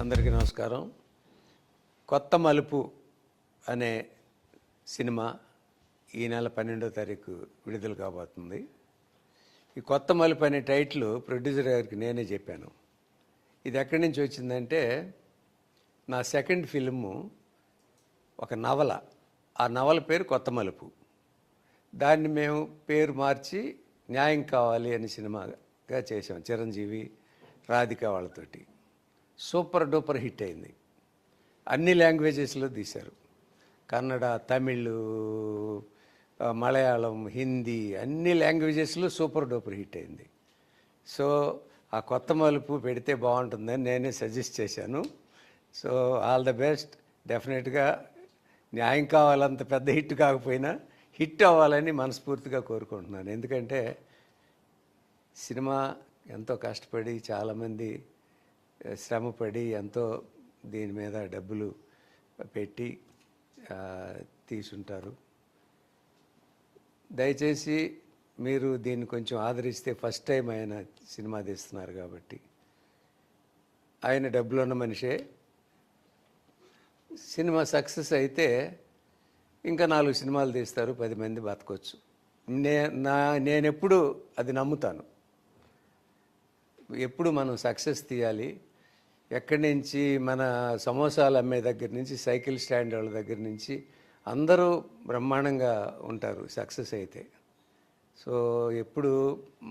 అందరికీ నమస్కారం. కొత్త మలుపు అనే సినిమా ఈ నెల 12వ తారీఖు విడుదల కాబోతుంది. ఈ కొత్త మలుపు అనే టైటిల్ ప్రొడ్యూసర్ గారికి నేనే చెప్పాను. ఇది ఎక్కడి నుంచి వచ్చిందంటే, నా సెకండ్ ఫిల్ము ఒక నవల. ఆ నవల పేరు కొత్త మలుపు. దాన్ని మేము పేరు మార్చి న్యాయం కావాలి అనే సినిమాగా చేసాం. చిరంజీవి, రాధిక వాళ్ళతోటి. సూపర్ డూపర్ హిట్ అయింది. అన్ని లాంగ్వేజెస్లో తీశారు. కన్నడ, తమిళ్, మలయాళం, హిందీ అన్ని లాంగ్వేజెస్లో సూపర్ డూపర్ హిట్ అయింది. సో ఆ కొత్త మలుపు పెడితే బాగుంటుందని నేనే సజెస్ట్ చేశాను. So all the best. డెఫినెట్గా న్యాయం కావాలంత పెద్ద హిట్ కాకపోయినా హిట్ అవ్వాలని మనస్ఫూర్తిగా కోరుకుంటున్నాను. ఎందుకంటే సినిమా ఎంతో కష్టపడి చాలామంది శ్రమపడి ఎంతో దీని మీద డబ్బులు పెట్టి తీసుంటారు. దయచేసి మీరు దీన్ని కొంచెం ఆదరిస్తే, ఫస్ట్ టైం ఆయన సినిమా తీస్తున్నారు కాబట్టి, ఆయన డబ్బులు ఉన్న మనిషే. సినిమా సక్సెస్ అయితే ఇంకా 4 సినిమాలు తీస్తారు, 10 మంది బతకొచ్చు. నేనెప్పుడు అది నమ్ముతాను. ఎప్పుడు మనం సక్సెస్ తీయాలి. ఎక్కడి నుంచి మన సమోసాలు అమ్మే దగ్గర నుంచి సైకిల్ స్టాండ్ వాళ్ళ దగ్గర నుంచి అందరూ బ్రహ్మాండంగా ఉంటారు సక్సెస్ అయితే. సో ఎప్పుడు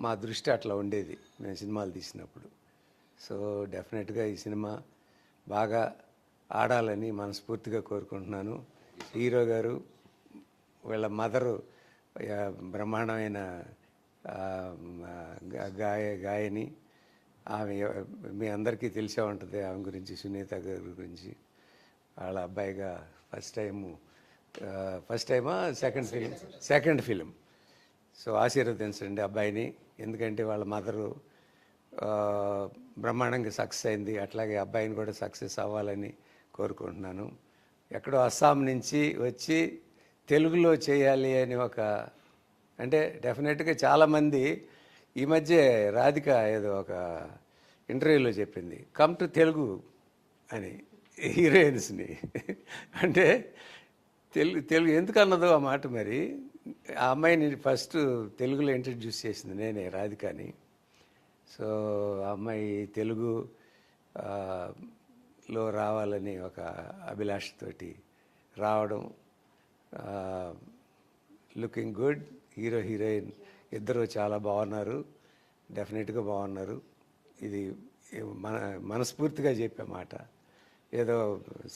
మా దృష్టి అట్లా ఉండేది మేము సినిమాలు తీసినప్పుడు. సో డెఫినెట్గా ఈ సినిమా బాగా ఆడాలని మనస్ఫూర్తిగా కోరుకుంటున్నాను. హీరో గారు, వీళ్ళ మదరు బ్రహ్మాండమైన గాయని. ఆమె మీ అందరికీ తెలిసే ఉంటుంది ఆమె గురించి, సునీత గారి గురించి. వాళ్ళ అబ్బాయిగా ఫస్ట్ టైమా సెకండ్ ఫిలిం. సో ఆశీర్వదించండి అబ్బాయిని. ఎందుకంటే వాళ్ళ మదరు బ్రహ్మాండంగా సక్సెస్ అయింది. అట్లాగే అబ్బాయిని కూడా సక్సెస్ అవ్వాలని కోరుకుంటున్నాను. ఎక్కడో అస్సాం నుంచి వచ్చి తెలుగులో చేయాలి అని అంటే డెఫినెట్గా చాలామంది ఈ మధ్య రాధిక ఏదో ఒక ఇంటర్వ్యూలో చెప్పింది, కమ్ టు తెలుగు అని హీరోయిన్స్ని. అంటే తెలుగు ఎందుకు అన్నదో ఆ మాట. మరి ఆ అమ్మాయిని ఫస్ట్ తెలుగులో ఇంట్రడ్యూస్ చేసింది నేనే, రాధికని. సో ఆ అమ్మాయి తెలుగు లో రావాలని ఒక అభిలాషతోటి రావడం. Looking good. హీరో హీరోయిన్ ఇద్దరు చాలా బాగున్నారు, డెఫినెట్గా బాగున్నారు. ఇది మనస్ఫూర్తిగా చెప్పే మాట, ఏదో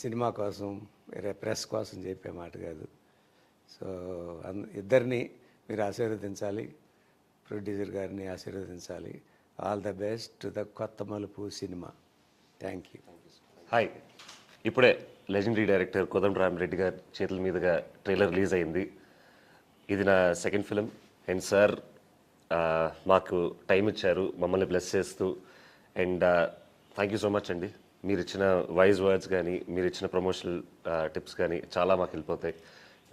సినిమా కోసం వేరే ప్రెస్ కోసం చెప్పే మాట కాదు. సో ఇద్దరిని మీరు ఆశీర్వదించాలి, ప్రొడ్యూసర్ గారిని ఆశీర్వదించాలి. All the best to the కొత్త మలుపు సినిమా. Thank you. హాయ్. ఇప్పుడే లెజెండరీ డైరెక్టర్ కోదండరామిరెడ్డి గారి చేతుల మీదుగా ట్రైలర్ రిలీజ్ అయింది. ఇది నా సెకండ్ ఫిలిం. అండ్ సార్ మాకు టైం ఇచ్చారు మమ్మల్ని బ్లెస్ చేస్తూ. And thank you so much అండి. మీరు ఇచ్చిన వైజ్ వర్డ్స్ కానీ, మీరు ఇచ్చిన ప్రమోషనల్ టిప్స్ కానీ చాలా మాకు హెల్ప్ అవుతాయి.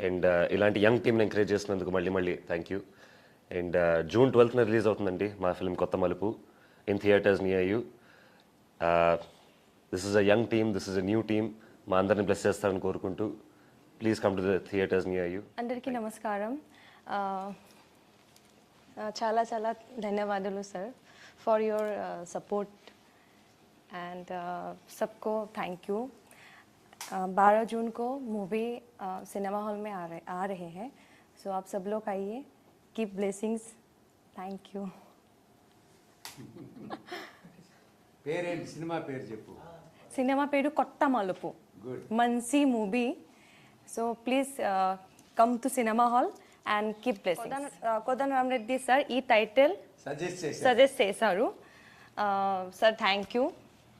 అండ్ ఇలాంటి యంగ్ టీమ్ని ఎంకరేజ్ చేసినందుకు మళ్ళీ thank you. And June 12th release అవుతుందండి మా ఫిలిం కొత్త మలుపు in theatres near you. This is a young team, this is a new team. మా అందరిని బ్లెస్ చేస్తారని కోరుకుంటూ please come to the theatres near you. అందరికీ నమస్కారం. చాలా చాలా ధన్యవాదాలు sir for your support and सबको थैंक यू. 12 जून को मूवी सिनेमा हॉल में आ रहे हैं. सो आप सब लोग आइए. Keep blessings. Thank you. పేరేంటి? సినిమా పేరు చెప్పు. సినిమా పేరు కొత్త మలుపు. మంచి movie. So please come to cinema hall and keep blessings. Kodandaramireddy sir ఈ టైటిల్ సజెస్ట్ చేశారు. Sir thank you.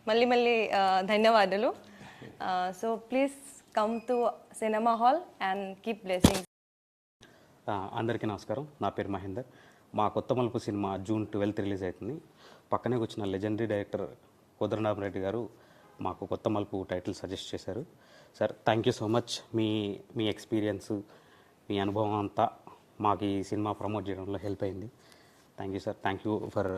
మళ్ళీ ధన్యవాదాలు. So please come to cinema hall and keep blessings. అందరికీ నమస్కారం. నా పేరు మహేందర్. మా కొత్త మలుపు సినిమా June 12th రిలీజ్ అవుతుంది. పక్కనే వచ్చిన లెజెండరీ డైరెక్టర్ కోదండరామిరెడ్డి గారు మాకు కొత్త మలుపు టైటిల్ సజెస్ట్ చేశారు. Sir thank you so much. మీ ఎక్స్పీరియన్స్, మీ అనుభవం అంతా మాకు ఈ సినిమా ప్రమోట్ చేయడంలో హెల్ప్ అయింది. Thank you sir. Thank you for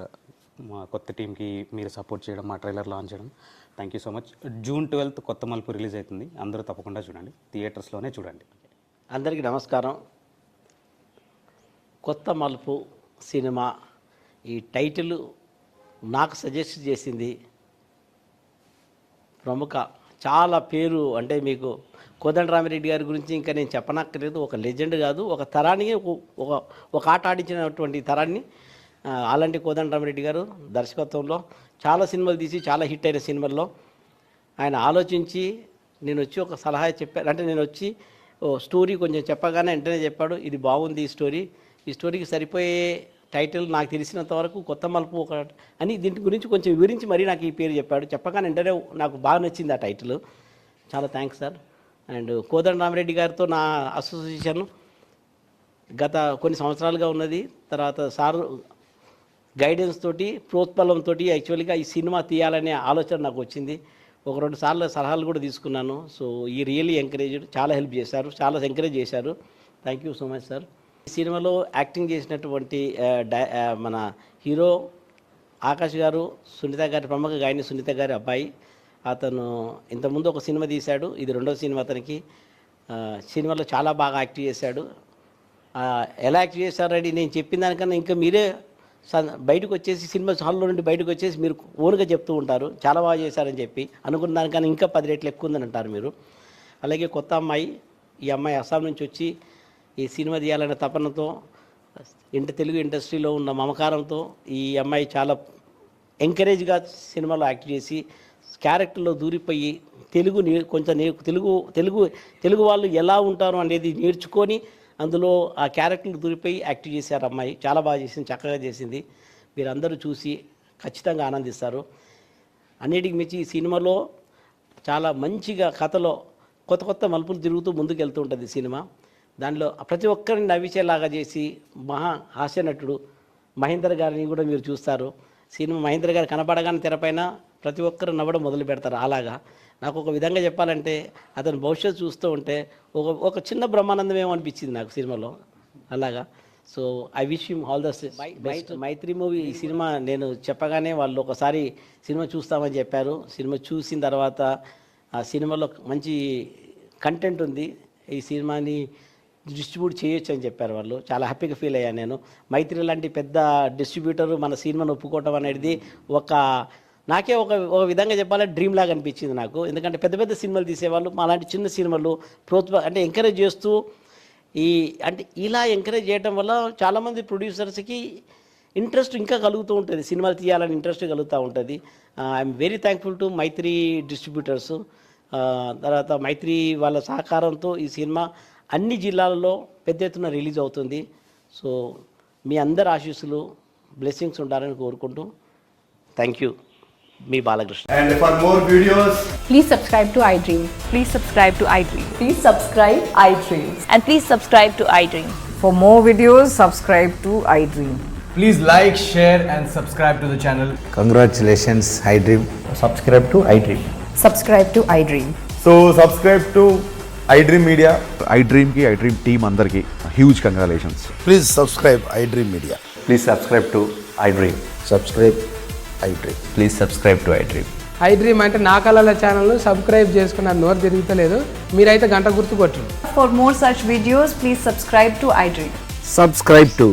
మా కొత్త టీంకి మీరు సపోర్ట్ చేయడం, మా ట్రైలర్ లాంచ్ చేయడం, thank you so much. June 12th కొత్త మలుపు రిలీజ్ అవుతుంది. అందరూ తప్పకుండా చూడండి, థియేటర్స్లోనే చూడండి. అందరికీ నమస్కారం. కొత్త మలుపు సినిమా ఈ టైటిల్ నాకు సజెస్ట్ చేసింది ప్రముఖ చాలా పేరు, అంటే మీకు కోదండరామిరెడ్డి గారి గురించి ఇంకా నేను చెప్పనక్కర్లేదు. ఒక లెజెండ్ కాదు, ఒక తరానికి ఒక ఆట ఆడించినటువంటి తరాన్ని అలాంటి కోదండరామిరెడ్డి గారు దర్శకత్వంలో చాలా సినిమాలు తీసి చాలా హిట్ అయిన సినిమాల్లో ఆయన ఆలోచించి నేను వచ్చి ఒక సలహా చెప్పాను. అంటే నేను వచ్చి స్టోరీ కొంచెం చెప్పగానే వెంటనే చెప్పాడు, ఇది బాగుంది ఈ స్టోరీకి సరిపోయే టైటిల్ నాకు తెలిసినంత వరకు కొత్త మలుపు ఒక అని దీని గురించి కొంచెం వివరించి మరీ నాకు ఈ పేరు చెప్పాడు. చెప్పగానే వెంటనే నాకు బాగా నచ్చింది ఆ టైటిల్. చాలా థ్యాంక్స్ సార్. అండ్ కోదండరామిరెడ్డి గారితో నా అసోసియేషన్ గత కొన్ని సంవత్సరాలుగా ఉన్నది. తర్వాత సార్ గైడెన్స్ తోటి ప్రోత్బలంతో యాక్చువల్గా ఈ సినిమా తీయాలనే ఆలోచన నాకు వచ్చింది. 1-2 సార్లు సలహాలు కూడా తీసుకున్నాను. సో ఈ రియల్లీ ఎంకరేజ్డ్, చాలా హెల్ప్ చేశారు, చాలా ఎంకరేజ్ చేశారు. Thank you so much sir. ఈ సినిమాలో యాక్టింగ్ చేసినటువంటి మన హీరో ఆకాష్ గారు, సునీత గారి ప్రముఖ గాయని సునీత గారి అబ్బాయి. అతను ఇంతకుముందు ఒక సినిమా తీశాడు, ఇది 2వ సినిమా అతనికి. సినిమాలో చాలా బాగా యాక్ట్ చేశాడు. ఎలా యాక్ట్ చేశారని నేను చెప్పిన దానికన్నా ఇంకా మీరే బయటకు వచ్చేసి సినిమా హాల్లో నుండి బయటకు వచ్చేసి మీరు ఓన్గా చెప్తూ ఉంటారు, చాలా బాగా చేశారని చెప్పి. అనుకున్న దానికన్నా ఇంకా 10 రెట్లు ఎక్కువ ఉందని అంటారు మీరు. అలాగే కొత్త అమ్మాయి, ఈ అమ్మాయి అస్సాం నుంచి వచ్చి ఈ సినిమా తీయాలనే తపనతో, తెలుగు ఇండస్ట్రీలో ఉన్న మమకారంతో ఈ అమ్మాయి చాలా ఎంకరేజ్గా సినిమాలో యాక్ట్ చేసి క్యారెక్టర్లో దూరిపోయి కొంచెం తెలుగు వాళ్ళు ఎలా ఉంటారు అనేది నేర్చుకొని అందులో ఆ క్యారెక్టర్లు దూరిపోయి యాక్ట్ చేశారు. అమ్మాయి చాలా బాగా చేసింది, చక్కగా చేసింది. మీరందరూ చూసి ఖచ్చితంగా ఆనందిస్తారు. అన్నిటికి మించి ఈ సినిమాలో చాలా మంచిగా కథలో కొత్త మలుపులు తిరుగుతూ ముందుకు వెళ్తూ ఉంటుంది సినిమా. దానిలో ప్రతి ఒక్కరిని నవ్వించేలాగా చేసి మహా హాస్య నటుడు మహేందర్ గారిని కూడా మీరు చూస్తారు. సినిమా మహేందర్ గారు కనపడగానే తెరపైన ప్రతి ఒక్కరు నవ్వడం మొదలు పెడతారు. అలాగా నాకు ఒక విధంగా చెప్పాలంటే అతను భవిష్యత్తు చూస్తూ ఉంటే ఒక చిన్న బ్రహ్మానందం ఏమనిపించింది నాకు సినిమాలో. అలాగా so I wish him all the best. Mythri movie ఈ సినిమా నేను చెప్పగానే వాళ్ళు ఒకసారి సినిమా చూస్తామని చెప్పారు. సినిమా చూసిన తర్వాత ఆ సినిమాలో మంచి కంటెంట్ ఉంది, ఈ సినిమాని డిస్ట్రిబ్యూట్ చేయొచ్చు అని చెప్పారు వాళ్ళు. చాలా హ్యాపీగా ఫీల్ అయ్యాను నేను. మైత్రి లాంటి పెద్ద డిస్ట్రిబ్యూటర్ మన సినిమాను ఒప్పుకోవటం అనేది నాకే ఒక విధంగా చెప్పాలంటే డ్రీమ్ లాగా అనిపించింది నాకు. ఎందుకంటే పెద్ద సినిమాలు తీసేవాళ్ళు అలాంటి చిన్న సినిమాలు అంటే ఎంకరేజ్ చేస్తూ అంటే ఇలా ఎంకరేజ్ చేయడం వల్ల చాలామంది ప్రొడ్యూసర్స్కి ఇంట్రెస్ట్ ఇంకా కలుగుతూ ఉంటుంది, సినిమాలు తీయాలని ఇంట్రెస్ట్ కలుగుతూ ఉంటుంది. I'm very thankful to Mythri distributors. తర్వాత మైత్రి వాళ్ళ సహకారంతో ఈ సినిమా అన్ని జిల్లాలలో పెద్ద ఎత్తున రిలీజ్ అవుతుంది. సో మీ అందరి ఆశీస్సులు బ్లెస్సింగ్స్ ఉండాలని కోరుకుంటూ thank you. Me Balakrishna. And for more videos, Please subscribe to iDream. Please subscribe to iDream. Please subscribe iDream. And please subscribe to iDream. For more videos, subscribe to iDream. please like, share and subscribe to the channel. Congratulations, iDream. Subscribe to iDream. Subscribe to iDream. So subscribe to iDream Media. iDream ki iDream team andarki huge congratulations. Please subscribe iDream Media. Please subscribe to iDream. Subscribe iDream. Please subscribe to iDream. iDream అంటే నా కళల ఛానల్ను subscribe చేసుకున్న నోరు తిరుగుతలేదు, మీరైతే గంట గుర్తు కొట్టండి. For more such videos, please subscribe to iDream. Subscribe to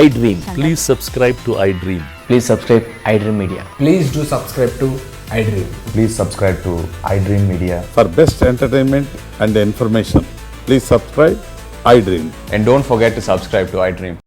iDream. Please subscribe to iDream. Please subscribe iDream Media. Please do subscribe to iDream. Please subscribe to iDream Media. For best entertainment and information, please subscribe iDream. And don't forget to subscribe to iDream.